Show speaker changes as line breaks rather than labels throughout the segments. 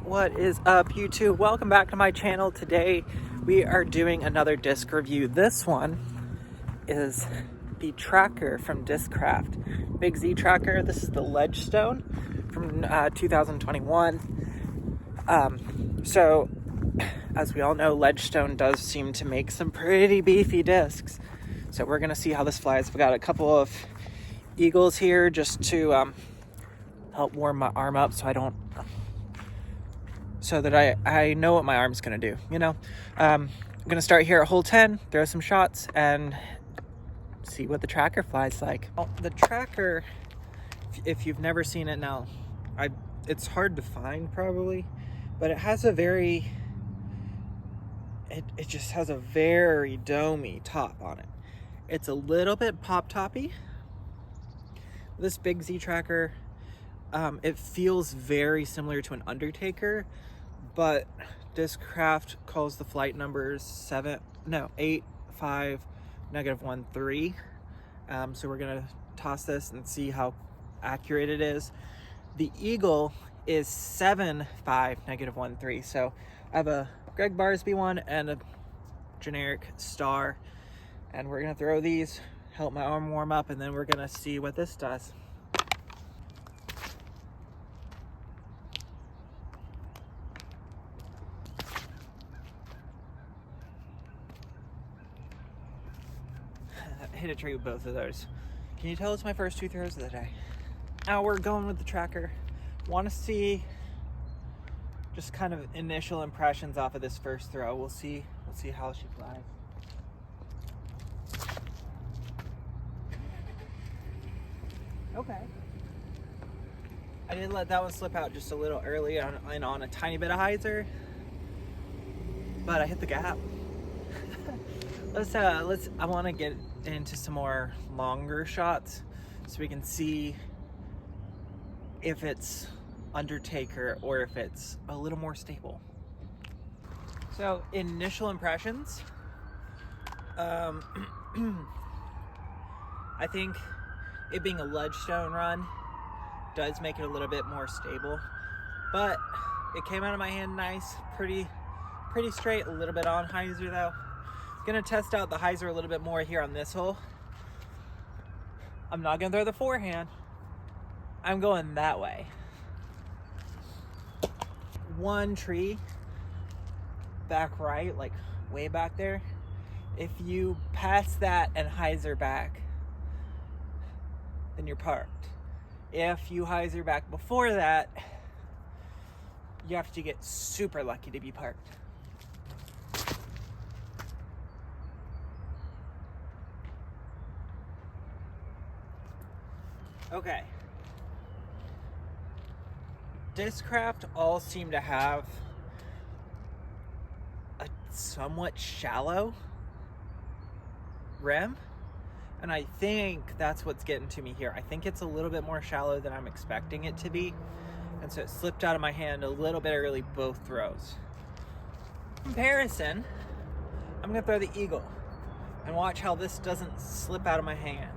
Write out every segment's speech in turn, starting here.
What is up, YouTube? Welcome back to my channel. Today we are doing another disc review. This one is the tracker from Discraft. Big Z tracker. This is the Ledgestone from 2021. So as we all know, Ledgestone does seem to make some pretty beefy discs. So we're gonna see how this flies. I've got a couple of Eagles here just to help warm my arm up so that I know what my arm's gonna do, you know? I'm gonna start here at hole 10, throw some shots, and see what the tracker flies like. Well, the tracker, if you've never seen it now, it's hard to find probably, but it has a very, it just has a very domey top on it. It's a little bit pop-toppy. This Big Z tracker, it feels very similar to an Undertaker, but Discraft calls the flight numbers 8, 5, -1, 3. So we're gonna toss this and see how accurate it is. The Eagle is 7, 5, -1, 3. So I have a Greg Barsby one and a generic Star, and we're gonna throw these, help my arm warm up, and then we're gonna see what this does. Hit a tree with both of those. Can you tell it's my first 2 throws of the day? Now we're going with the tracker. Want to see just kind of initial impressions off of this first throw. We'll see how she flies. Okay. I did let that one slip out just a little early on a tiny bit of hyzer, but I hit the gap. I want to get into some more longer shots so we can see if it's Undertaker or if it's a little more stable. So initial impressions, I think it being a Ledgestone run does make it a little bit more stable, but it came out of my hand nice, pretty straight, a little bit on hyzer though. Gonna test out the hyzer a little bit more here on this hole. I'm not gonna throw the forehand. I'm going that way. One tree back right, like way back there. If you pass that and hyzer back, then you're parked. If you hyzer back before that, you have to get super lucky to be parked. Okay. Discraft all seem to have a somewhat shallow rim, and I think that's what's getting to me here. I think it's a little bit more shallow than I'm expecting it to be, and so it slipped out of my hand a little bit early both throws. Comparison, I'm gonna throw the Eagle and watch how this doesn't slip out of my hand.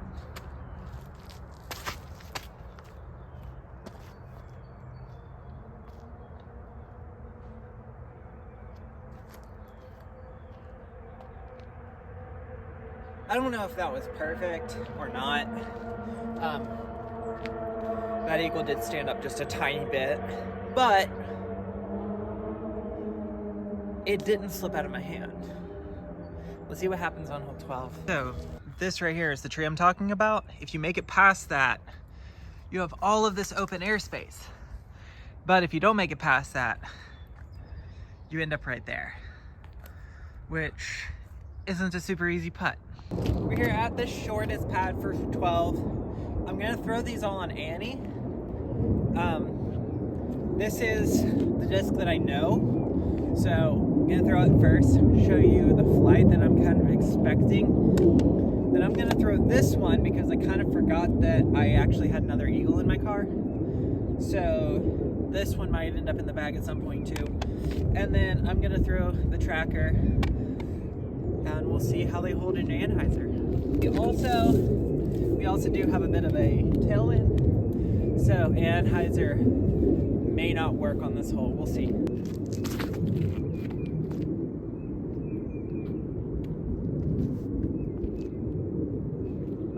I don't know if that was perfect or not. That Eagle did stand up just a tiny bit, but it didn't slip out of my hand. Let's see what happens on hole 12. So this right here is the tree I'm talking about. If you make it past that, you have all of this open airspace. But if you don't make it past that, you end up right there, which isn't a super easy putt. We're here at the shortest pad for 12. I'm gonna throw these all on Annie. This is the disc that I know, so I'm gonna throw it first, show you the flight that I'm kind of expecting. Then I'm gonna throw this one because I kind of forgot that I actually had another Eagle in my car. So this one might end up in the bag at some point too. And then I'm gonna throw the tracker, and we'll see how they hold in Anheuser. We also do have a bit of a tailwind, so Anheuser may not work on this hole. We'll see.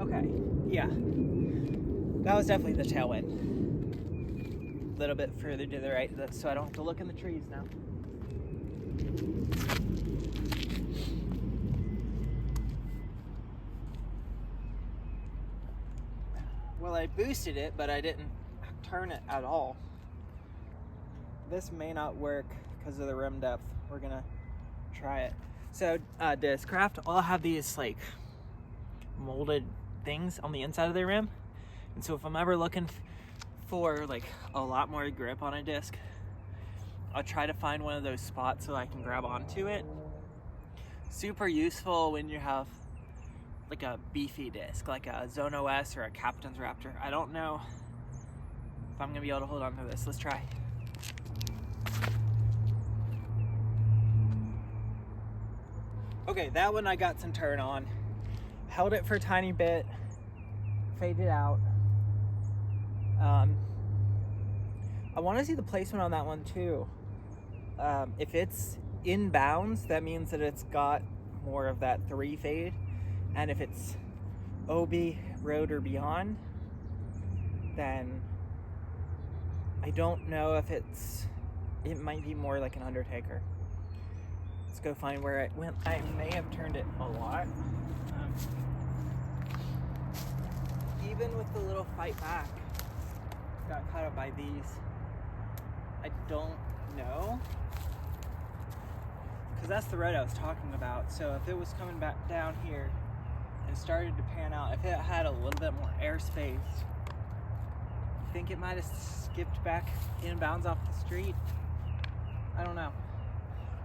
Okay, yeah. That was definitely the tailwind. A little bit further to the right, so I don't have to look in the trees now. Well, I boosted it, but I didn't turn it at all. This may not work because of the rim depth. We're gonna try it. So Discraft all have these like molded things on the inside of their rim, and so if I'm ever looking for like a lot more grip on a disc, I'll try to find one of those spots so I can grab onto it. Super useful when you have like a beefy disc, like a Zone OS or a Captain's Raptor. I don't know if I'm gonna be able to hold on to this. Let's try. Okay, that one I got some turn on. Held it for a tiny bit, faded out. I want to see the placement on that one too. If it's in bounds, that means that it's got more of that 3 fade. And if it's OB, road, or beyond, then I don't know if it might be more like an Undertaker. Let's go find where it went. I may have turned it a lot. Even with the little fight back, got caught up by these. I don't know. Because that's the road I was talking about. So if it was coming back down here and started to pan out, if it had a little bit more airspace, I think it might have skipped back inbounds off the street. I don't know.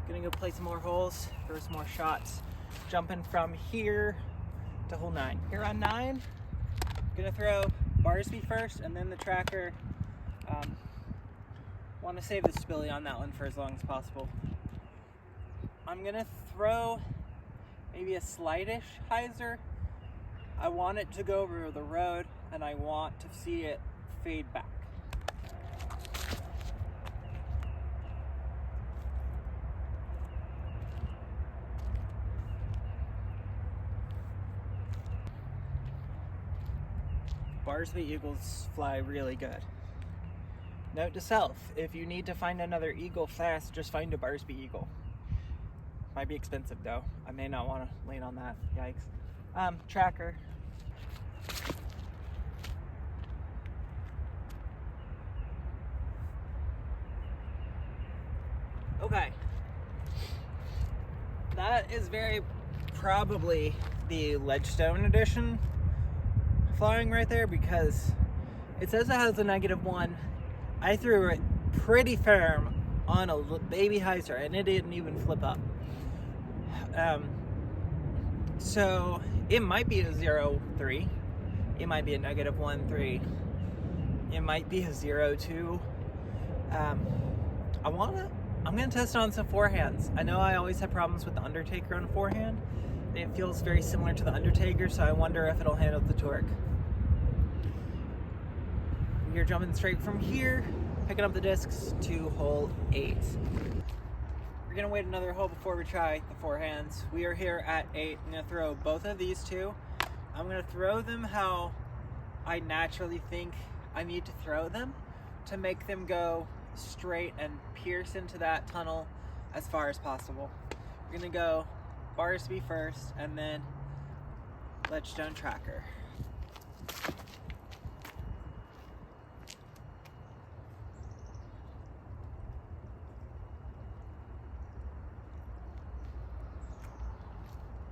Gonna go play some more holes for some more shots. Jumping from here to hole 9. Here on 9, gonna throw Barsby first and then the tracker. Want to save the spilly on that one for as long as possible. I'm gonna throw maybe a slightish hyzer. I want it to go over the road and I want to see it fade back. Barsby eagles fly really good. Note to self, if you need to find another eagle fast, just find a Barsby eagle. Might be expensive though. I may not want to lean on that. Yikes. Tracker. Okay. That is very probably the Ledgestone edition flying right there, because it says it has a -1. I threw it pretty firm on a baby hyzer and it didn't even flip up. So it might be a 0.3. It might be a -1.3. It might be a 0.2. I'm gonna test it on some forehands. I know I always have problems with the Undertaker on a forehand. It feels very similar to the Undertaker, so I wonder if it'll handle the torque. We're jumping straight from here, picking up the discs to hole 8. We're gonna wait another hole before we try the forehands. We are here at 8. I'm gonna throw both of these two. I'm gonna throw them how I naturally think I need to throw them to make them go straight and pierce into that tunnel as far as possible. We're gonna go Barsby first and then Ledgestone tracker.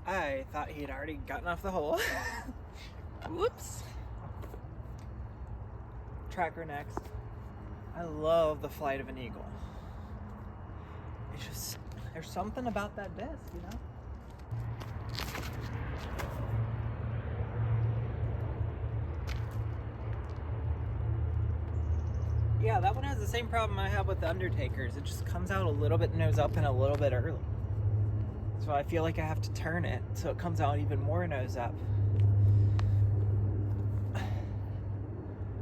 I thought he had already gotten off the hole. Whoops. Tracker next. I love the flight of an eagle. It's just, there's something about that disc, you know? Yeah, that one has the same problem I have with the Undertakers. It just comes out a little bit nose up and a little bit early. So I feel like I have to turn it so it comes out even more nose up.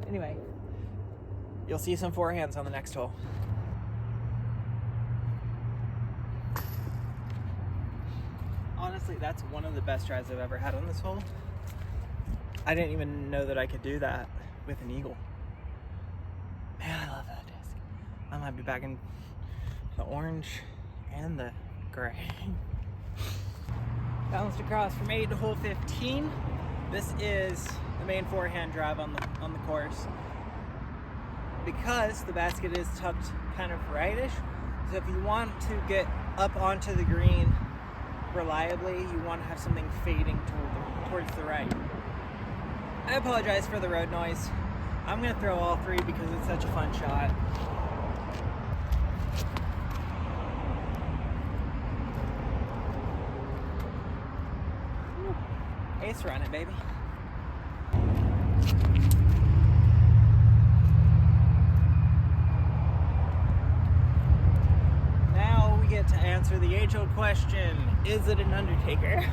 Anyway, You'll see some forehands on the next hole. Honestly, that's one of the best drives I've ever had on this hole. I didn't even know that I could do that with an eagle. Man, I love that disc. I might be back in the orange and the gray. Bounced across from 8 to hole 15. This is the main forehand drive on the course. Because the basket is tucked kind of rightish, so if you want to get up onto the green reliably, you want to have something fading towards the right. I apologize for the road noise. I'm going to throw all three because it's such a fun shot. Ace run it, baby. Now we get to answer the age-old question, is it an Undertaker?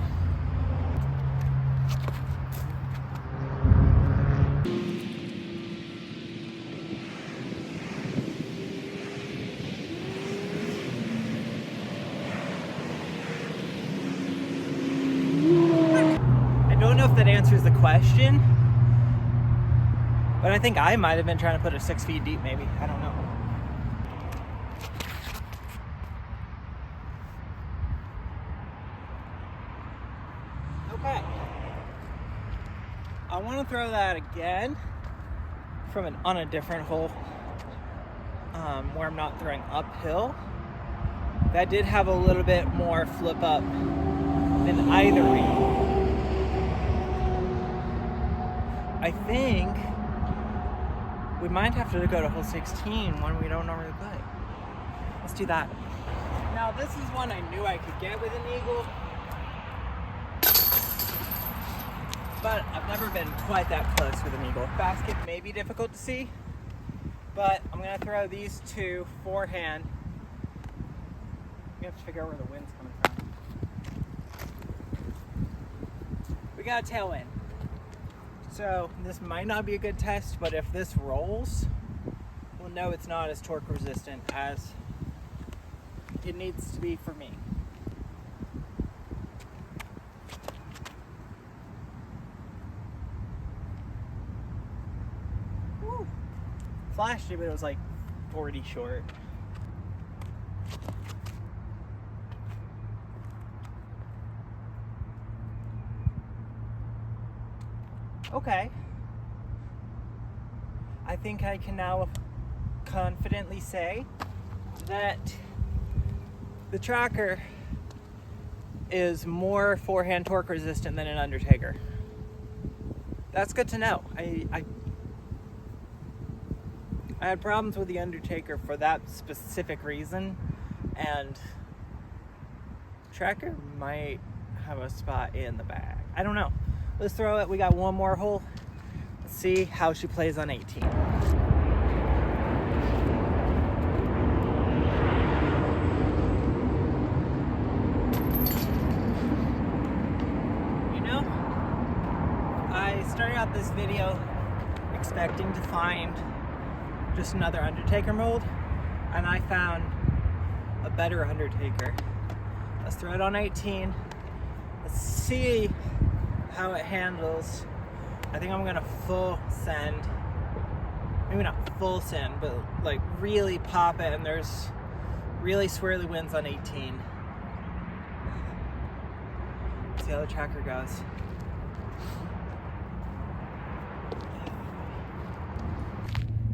That answers the question, but I think I might have been trying to put it 6 feet deep, maybe. I don't know. Okay. I want to throw that again on a different hole where I'm not throwing uphill. That did have a little bit more flip up than either read. I think we might have to go to hole 16 when we don't normally play. Let's do that. Now this is one I knew I could get with an eagle, but I've never been quite that close with an eagle. Basket may be difficult to see, but I'm gonna throw these two forehand. We have to figure out where the wind's coming from. We got a tailwind. So this might not be a good test, but if this rolls, we'll know it's not as torque resistant as it needs to be for me. Woo. Flashed it, but it was like 40 short. Okay, I think I can now confidently say that the tracker is more forehand torque resistant than an Undertaker. That's good to know. I had problems with the Undertaker for that specific reason, and tracker might have a spot in the bag. I don't know. Let's throw it. We got one more hole. Let's see how she plays on 18. You know, I started out this video expecting to find just another Undertaker mold, and I found a better Undertaker. Let's throw it on 18. Let's see how it handles. I think I'm gonna full send, maybe not full send, but like really pop it, and there's really swirly winds on 18. See how the tracker goes.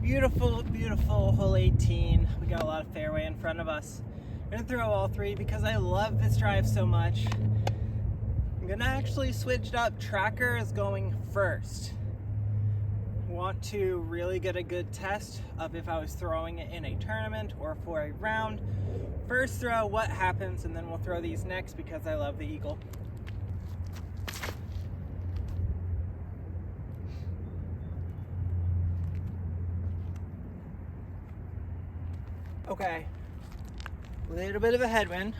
Beautiful, beautiful hole 18. We got a lot of fairway in front of us. I'm gonna throw all three because I love this drive so much. I'm gonna actually switch it up. Tracker is going first. Want to really get a good test of if I was throwing it in a tournament or for a round. First throw, what happens, and then we'll throw these next because I love the eagle. Okay, a little bit of a headwind.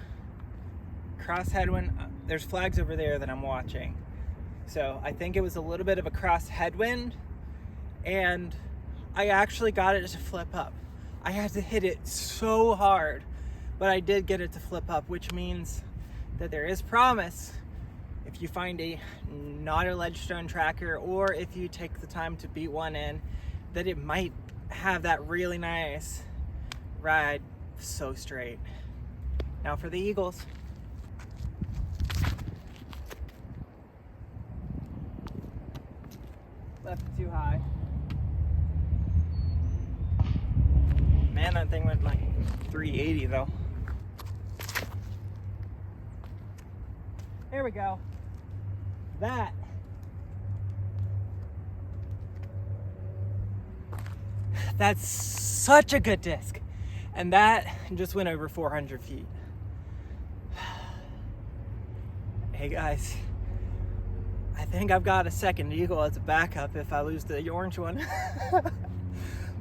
Cross headwind. There's flags over there that I'm watching. So I think it was a little bit of a cross headwind, and I actually got it to flip up. I had to hit it so hard, but I did get it to flip up, which means that there is promise if you find a not a ledgestone tracker, or if you take the time to beat one in, that it might have that really nice ride so straight. Now for the Eagles. Left too high. Man, that thing went like 380 though. There we go. That's such a good disc. And that just went over 400 feet. Hey guys, I think I've got a second Eagle as a backup if I lose the orange one.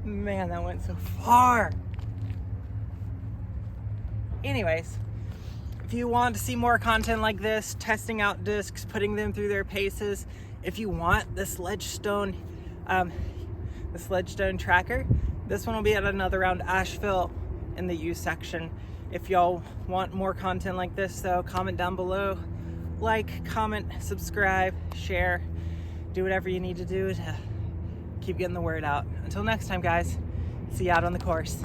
Man, that went so far. Anyways, if you want to see more content like this, testing out discs, putting them through their paces, if you want this ledgestone tracker, this one will be at another round Asheville in the U section. If y'all want more content like this though, comment down below. Like, comment, subscribe, share, do whatever you need to do to keep getting the word out. Until next time guys, see you out on the course.